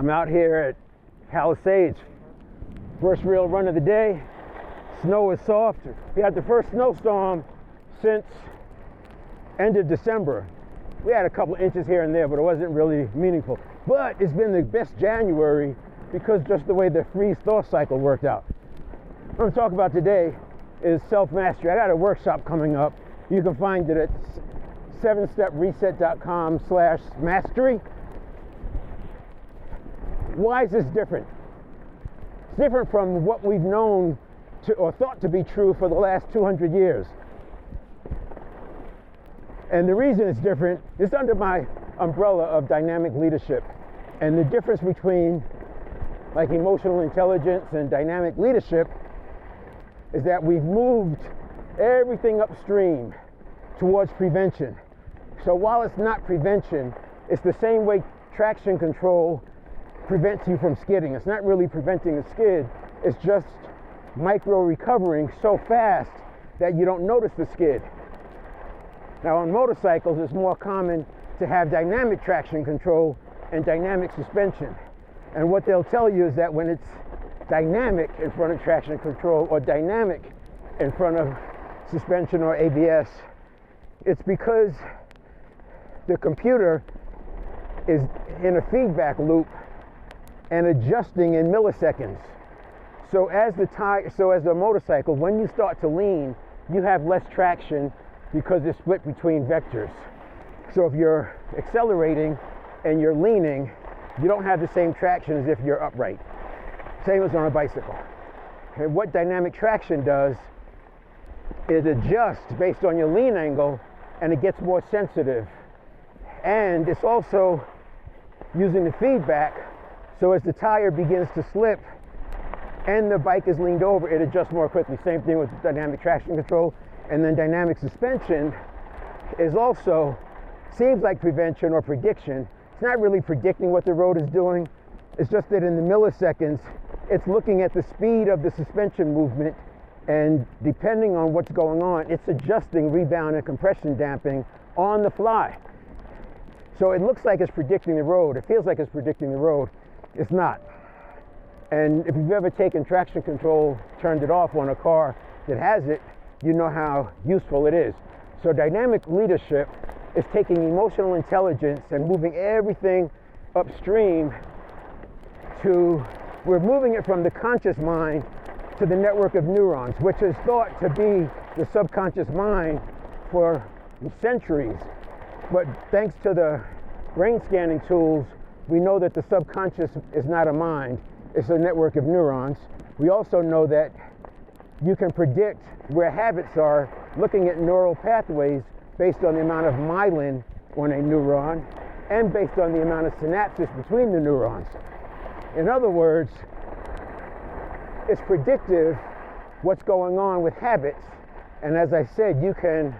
I'm out here at Palisades. First real run of the day. Snow is soft. We had the first snowstorm since end of December. We had a couple inches here and there, but it wasn't really meaningful. But it's been the best January because just the way the freeze-thaw cycle worked out. What I'm talking about today is self-mastery. I got a workshop coming up. You can find it at 7stepreset.com/mastery. Why is this different? It's different from what we've known to, or thought to be true for the last 200 years. And the reason it's different is under my umbrella of dynamic leadership. And the difference between like emotional intelligence and dynamic leadership is that we've moved everything upstream towards prevention. So while it's not prevention, it's the same way traction control prevents you from skidding. It's not really preventing a skid, it's just micro recovering so fast that you don't notice the skid. Now on motorcycles, it's more common to have dynamic traction control and dynamic suspension. And what they'll tell you is that when it's dynamic in front of traction control or dynamic in front of suspension or ABS, it's because the computer is in a feedback loop and adjusting in milliseconds. So as the motorcycle, when you start to lean, you have less traction because it's split between vectors. So if you're accelerating and you're leaning, you don't have the same traction as if you're upright. Same as on a bicycle. And what dynamic traction does is adjust based on your lean angle, and it gets more sensitive. And it's also using the feedback, so as the tire begins to slip and the bike is leaned over, it adjusts more quickly. Same thing with dynamic traction control. And then dynamic suspension is also, seems like prevention or prediction. It's not really predicting what the road is doing. It's just that in the milliseconds, it's looking at the speed of the suspension movement, and depending on what's going on, it's adjusting rebound and compression damping on the fly. So it looks like it's predicting the road. It feels like it's predicting the road. It's not. And if you've ever taken traction control, turned it off on a car that has it, you know how useful it is. So dynamic leadership is taking emotional intelligence and moving everything upstream to, we're moving it from the conscious mind to the network of neurons, which is thought to be the subconscious mind for centuries. But thanks to the brain scanning tools, we know that the subconscious is not a mind, it's a network of neurons. We also know that you can predict where habits are looking at neural pathways based on the amount of myelin on a neuron and based on the amount of synapses between the neurons. In other words, it's predictive what's going on with habits. And as I said, you can,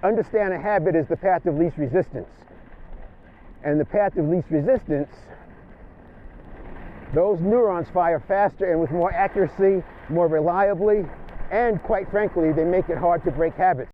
understand a habit is the path of least resistance. And the path of least resistance, those neurons fire faster and with more accuracy, more reliably, and quite frankly, they make it hard to break habits.